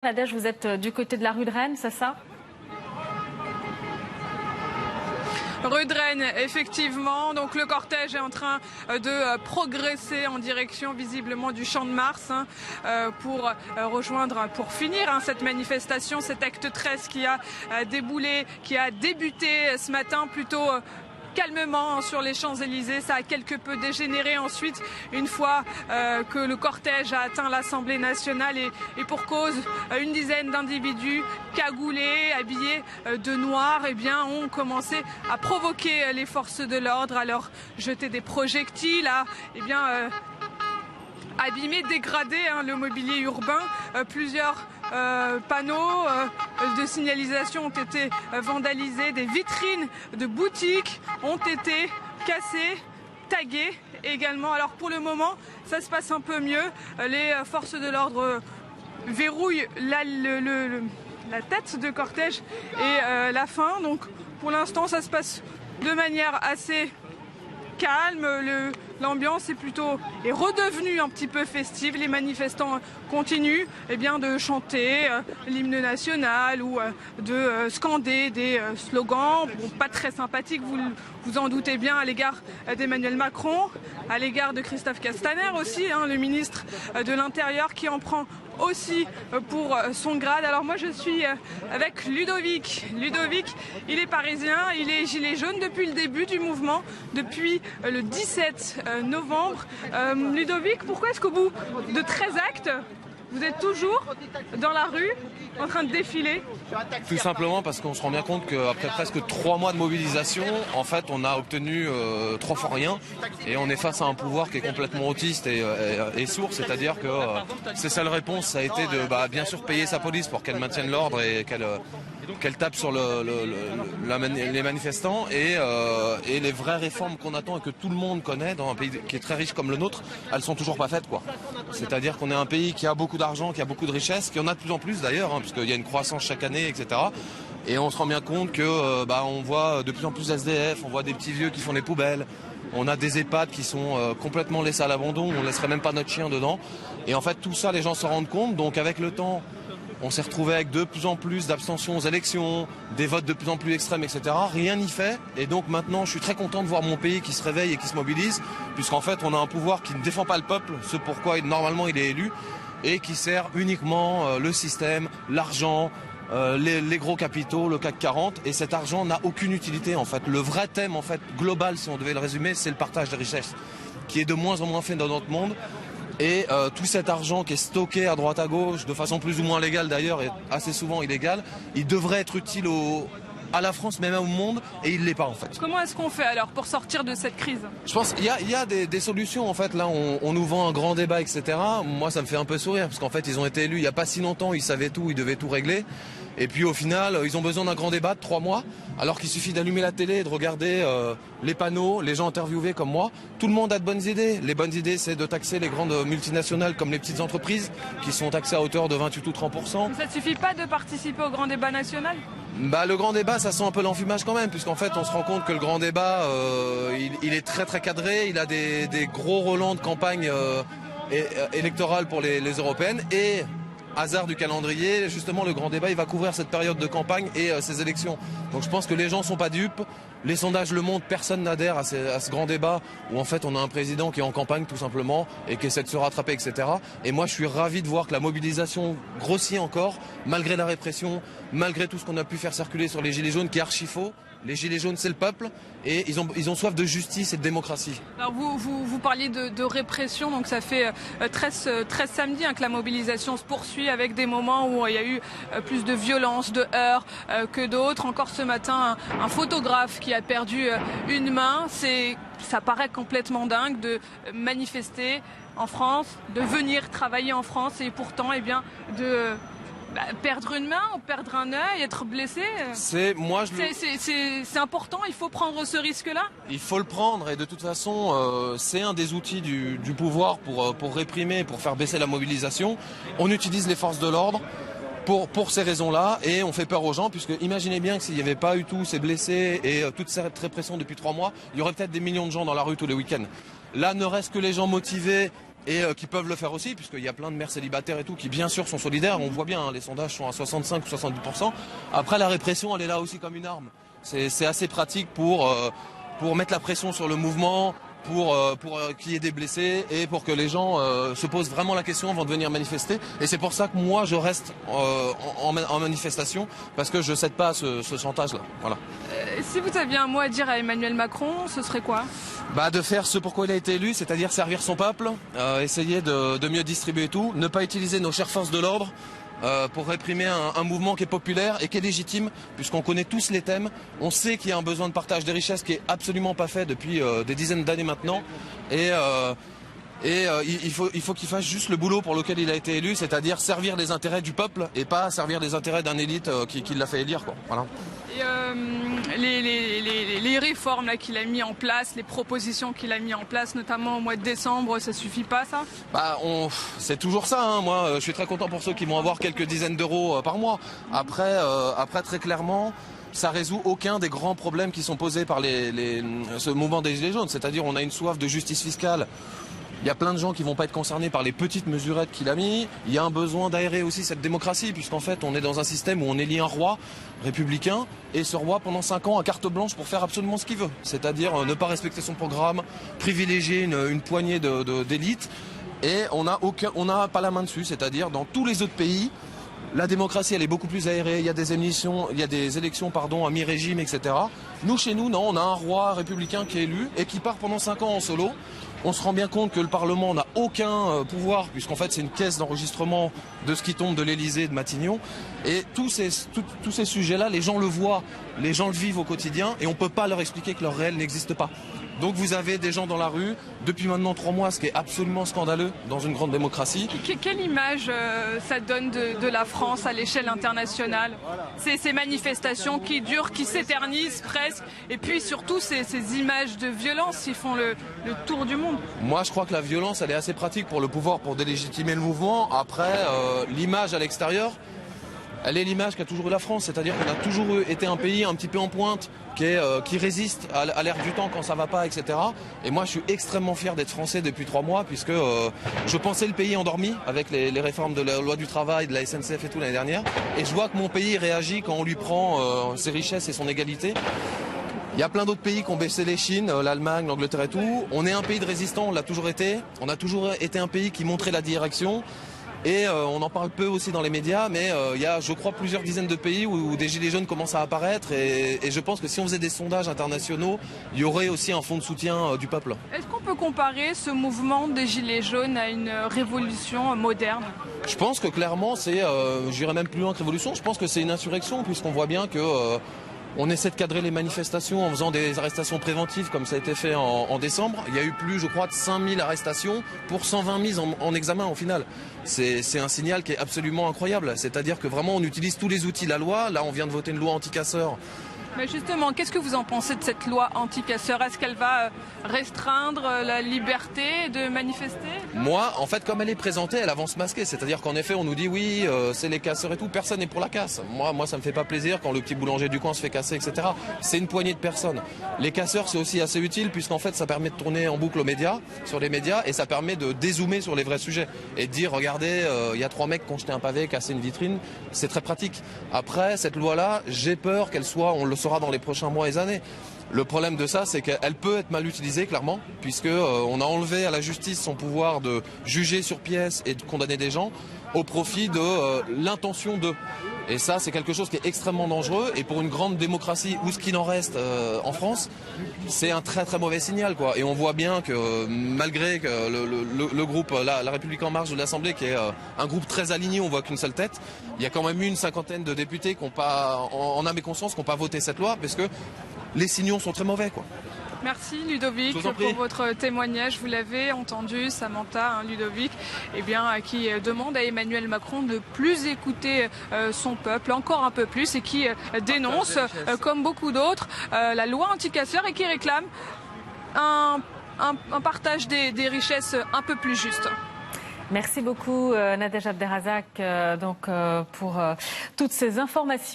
Nadège, vous êtes du côté de la rue de Rennes, c'est ça? Rue de Rennes, effectivement. Donc le cortège est en train de progresser en direction visiblement du Champ de Mars pour rejoindre, pour finir cette manifestation, cet acte 13 qui a déboulé, qui a débuté ce matin plutôt calmement sur les Champs-Élysées. Ça a quelque peu dégénéré ensuite une fois que le cortège a atteint l'Assemblée nationale et pour cause, une dizaine d'individus cagoulés, habillés de noir, ont commencé à provoquer les forces de l'ordre, à leur jeter des projectiles, à abîmer, dégrader le mobilier urbain. Plusieurs panneaux de signalisation ont été vandalisés, des vitrines de boutiques ont été cassées, taguées également. Alors pour le moment, ça se passe un peu mieux. Les forces de l'ordre verrouillent la tête de cortège et la fin. Donc pour l'instant, ça se passe de manière assez calme, l'ambiance est redevenue un petit peu festive. Les manifestants continuent de chanter l'hymne national ou de scander des slogans pas très sympathiques, vous en doutez bien, à l'égard d'Emmanuel Macron, à l'égard de Christophe Castaner aussi, le ministre de l'Intérieur, qui en prend aussi pour son grade. Alors moi je suis avec Ludovic. Ludovic, il est parisien, il est gilet jaune depuis le début du mouvement, depuis le 17 novembre. Ludovic, pourquoi est-ce qu'au bout de 13 actes, vous êtes toujours dans la rue en train de défiler? Tout simplement parce qu'on se rend bien compte qu'après presque 3 mois de mobilisation, en fait, on a obtenu 3 fois rien et on est face à un pouvoir qui est complètement autiste et sourd. C'est-à-dire que ses seules réponses, ça a été de bien sûr payer sa police pour qu'elle maintienne l'ordre et qu'elle tape sur les manifestants et les vraies réformes qu'on attend et que tout le monde connaît dans un pays qui est très riche comme le nôtre, elles sont toujours pas faites, quoi. C'est-à-dire qu'on est un pays qui a beaucoup d'argent, qui a beaucoup de richesses, qui en a de plus en plus d'ailleurs, puisqu'il y a une croissance chaque année, etc. Et on se rend bien compte que on voit de plus en plus d'SDF, on voit des petits vieux qui font les poubelles, on a des EHPAD qui sont complètement laissés à l'abandon, on ne laisserait même pas notre chien dedans. Et en fait tout ça, les gens s'en rendent compte, donc avec le temps, on s'est retrouvé avec de plus en plus d'abstentions aux élections, des votes de plus en plus extrêmes, etc. Rien n'y fait. Et donc maintenant, je suis très content de voir mon pays qui se réveille et qui se mobilise, puisqu'en fait, on a un pouvoir qui ne défend pas le peuple, ce pourquoi normalement il est élu, et qui sert uniquement le système, l'argent, les gros capitaux, le CAC 40. Et cet argent n'a aucune utilité, en fait. Le vrai thème, en fait, global, si on devait le résumer, c'est le partage des richesses, qui est de moins en moins fait dans notre monde. Et tout cet argent qui est stocké à droite à gauche, de façon plus ou moins légale d'ailleurs, et assez souvent illégale, il devrait être utile à la France, mais même au monde, et il ne l'est pas en fait. Comment est-ce qu'on fait alors pour sortir de cette crise? Je pense qu'il y a des solutions en fait. Là, on nous vend un grand débat, etc. Moi, ça me fait un peu sourire, parce qu'en fait, ils ont été élus il n'y a pas si longtemps, ils savaient tout, ils devaient tout régler. Et puis au final, ils ont besoin d'un grand débat de 3 mois, alors qu'il suffit d'allumer la télé et de regarder les panneaux, les gens interviewés comme moi. Tout le monde a de bonnes idées. Les bonnes idées, c'est de taxer les grandes multinationales comme les petites entreprises, qui sont taxées à hauteur de 28 ou 30%. Mais ça ne suffit pas de participer au grand débat national? Le grand débat, ça sent un peu l'enfumage quand même, puisqu'en fait, on se rend compte que le grand débat, il est très très cadré. Il a des gros relents de campagne électorale pour les européennes et... hasard du calendrier, justement le grand débat il va couvrir cette période de campagne et ces élections. Donc je pense que les gens sont pas dupes, les sondages le montrent, personne n'adhère à ce grand débat où en fait on a un président qui est en campagne tout simplement et qui essaie de se rattraper, etc. Et moi je suis ravi de voir que la mobilisation grossit encore, malgré la répression, malgré tout ce qu'on a pu faire circuler sur les gilets jaunes qui est archi faux. Les gilets jaunes, c'est le peuple et ils ont soif de justice et de démocratie. Alors vous parliez de répression, donc ça fait 13 samedis que la mobilisation se poursuit avec des moments où il y a eu plus de violence, de heurts que d'autres. Encore ce matin, un photographe qui a perdu une main. Ça paraît complètement dingue de manifester en France, de venir travailler en France et pourtant perdre une main ou perdre un œil, être blessé, c'est important, il faut prendre ce risque-là. Il faut le prendre et de toute façon, c'est un des outils du pouvoir pour réprimer, pour faire baisser la mobilisation. On utilise les forces de l'ordre pour ces raisons-là et on fait peur aux gens, puisque imaginez bien que s'il n'y avait pas eu tous ces blessés et toute cette répression depuis 3 mois, il y aurait peut-être des millions de gens dans la rue tous les week-ends. Là, ne reste que les gens motivés et qui peuvent le faire aussi, puisqu'il y a plein de mères célibataires et tout qui bien sûr sont solidaires. On voit bien, hein, les sondages sont à 65 ou 70%. Après, la répression, elle est là aussi comme une arme. C'est assez pratique pour mettre la pression sur le mouvement, pour qu'il y ait des blessés et pour que les gens se posent vraiment la question avant de venir manifester. Et c'est pour ça que moi je reste en manifestation, parce que je ne cède pas à ce chantage-là. Voilà. Si vous aviez un mot à dire à Emmanuel Macron, ce serait quoi ? De faire ce pourquoi il a été élu, c'est-à-dire servir son peuple, essayer de mieux distribuer tout, ne pas utiliser nos chères forces de l'ordre pour réprimer un mouvement qui est populaire et qui est légitime, puisqu'on connaît tous les thèmes. On sait qu'il y a un besoin de partage des richesses qui est absolument pas fait depuis des dizaines d'années maintenant. Et il faut qu'il fasse juste le boulot pour lequel il a été élu, c'est-à-dire servir les intérêts du peuple et pas servir les intérêts d'un élite qui l'a fait élire, quoi. Voilà. Et les réformes là qu'il a mis en place, les propositions qu'il a mis en place, notamment au mois de décembre, ça suffit pas, ça ? C'est toujours ça, hein. Moi, je suis très content pour ceux qui vont avoir quelques dizaines d'euros par mois. Après, très clairement, ça résout aucun des grands problèmes qui sont posés par ce mouvement des Gilets jaunes. C'est-à-dire, on a une soif de justice fiscale. Il y a plein de gens qui vont pas être concernés par les petites mesurettes qu'il a mis. Il y a un besoin d'aérer aussi cette démocratie, puisqu'en fait, on est dans un système où on élit un roi républicain, et ce roi, pendant 5 ans, a carte blanche pour faire absolument ce qu'il veut. C'est-à-dire ne pas respecter son programme, privilégier une poignée d'élites, et on n'a pas la main dessus. C'est-à-dire, dans tous les autres pays, la démocratie, elle est beaucoup plus aérée. Il y a des élections à mi-régime, etc. Nous, chez nous, non, on a un roi républicain qui est élu et qui part pendant 5 ans en solo. On se rend bien compte que le Parlement n'a aucun pouvoir, puisqu'en fait c'est une caisse d'enregistrement de ce qui tombe de l'Élysée et de Matignon. Et tous ces sujets-là, les gens le voient, les gens le vivent au quotidien, et on ne peut pas leur expliquer que leur réel n'existe pas. Donc vous avez des gens dans la rue, depuis maintenant 3 mois, ce qui est absolument scandaleux dans une grande démocratie. Quelle image ça donne de la France à l'échelle internationale ? Ces manifestations qui durent, qui s'éternisent presque, et puis surtout ces images de violence qui font le tour du monde. Moi je crois que la violence, elle est assez pratique pour le pouvoir, pour délégitimer le mouvement. Après, l'image à l'extérieur, elle est l'image qu'a toujours eu la France, c'est-à-dire qu'on a toujours été un pays un petit peu en pointe, qui résiste à l'ère du temps quand ça va pas, etc. Et moi je suis extrêmement fier d'être français depuis 3 mois, puisque je pensais le pays endormi avec les réformes de la loi du travail, de la SNCF et tout l'année dernière. Et je vois que mon pays réagit quand on lui prend ses richesses et son égalité. Il y a plein d'autres pays qui ont baissé les chines, l'Allemagne, l'Angleterre et tout. On est un pays de résistants, on l'a toujours été. On a toujours été un pays qui montrait la direction. Et on en parle peu aussi dans les médias, mais il y a, je crois, plusieurs dizaines de pays où des gilets jaunes commencent à apparaître. Et je pense que si on faisait des sondages internationaux, il y aurait aussi un fonds de soutien du peuple. Est-ce qu'on peut comparer ce mouvement des gilets jaunes à une révolution moderne ? Je pense que clairement, j'irais même plus loin que révolution, je pense que c'est une insurrection, puisqu'on voit bien que... on essaie de cadrer les manifestations en faisant des arrestations préventives comme ça a été fait en décembre. Il y a eu plus, je crois, de 5000 arrestations pour 120 mises en examen au final. C'est un signal qui est absolument incroyable. C'est-à-dire que vraiment on utilise tous les outils de la loi. Là, on vient de voter une loi anti-casseurs. Mais justement, qu'est-ce que vous en pensez de cette loi anti-casseurs ? Est-ce qu'elle va restreindre la liberté de manifester ? Moi, en fait, comme elle est présentée, elle avance masquée. C'est-à-dire qu'en effet, on nous dit oui, c'est les casseurs et tout. Personne n'est pour la casse. Moi, ça me fait pas plaisir quand le petit boulanger du coin se fait casser, etc. C'est une poignée de personnes. Les casseurs, c'est aussi assez utile puisqu'en fait, ça permet de tourner en boucle sur les médias, et ça permet de dézoomer sur les vrais sujets et de dire regardez, il y a 3 mecs qui ont jeté un pavé, cassé une vitrine. C'est très pratique. Après, cette loi-là, j'ai peur qu'elle soit, on le saura dans les prochains mois et années. Le problème de ça, c'est qu'elle peut être mal utilisée, clairement, puisque on a enlevé à la justice son pouvoir de juger sur pièce et de condamner des gens au profit de l'intention de. Et ça, c'est quelque chose qui est extrêmement dangereux. Et pour une grande démocratie, ou ce qu'il en reste en France, c'est un très très mauvais signal, quoi. Et on voit bien que malgré que le groupe la République en marche de l'Assemblée, qui est un groupe très aligné, on voit qu'une seule tête, il y a quand même eu une 50aine de députés qui n'ont pas, en âme et conscience, qui n'ont pas voté cette loi, parce que les signaux sont très mauvais, quoi. Merci Ludovic pour votre témoignage. Vous l'avez entendu, Samantha, Ludovic, qui demande à Emmanuel Macron de plus écouter son peuple, encore un peu plus, et qui dénonce, comme beaucoup d'autres, la loi anti-casseurs, et qui réclame un partage des richesses un peu plus juste. Merci beaucoup Nadège Abderrazak pour toutes ces informations.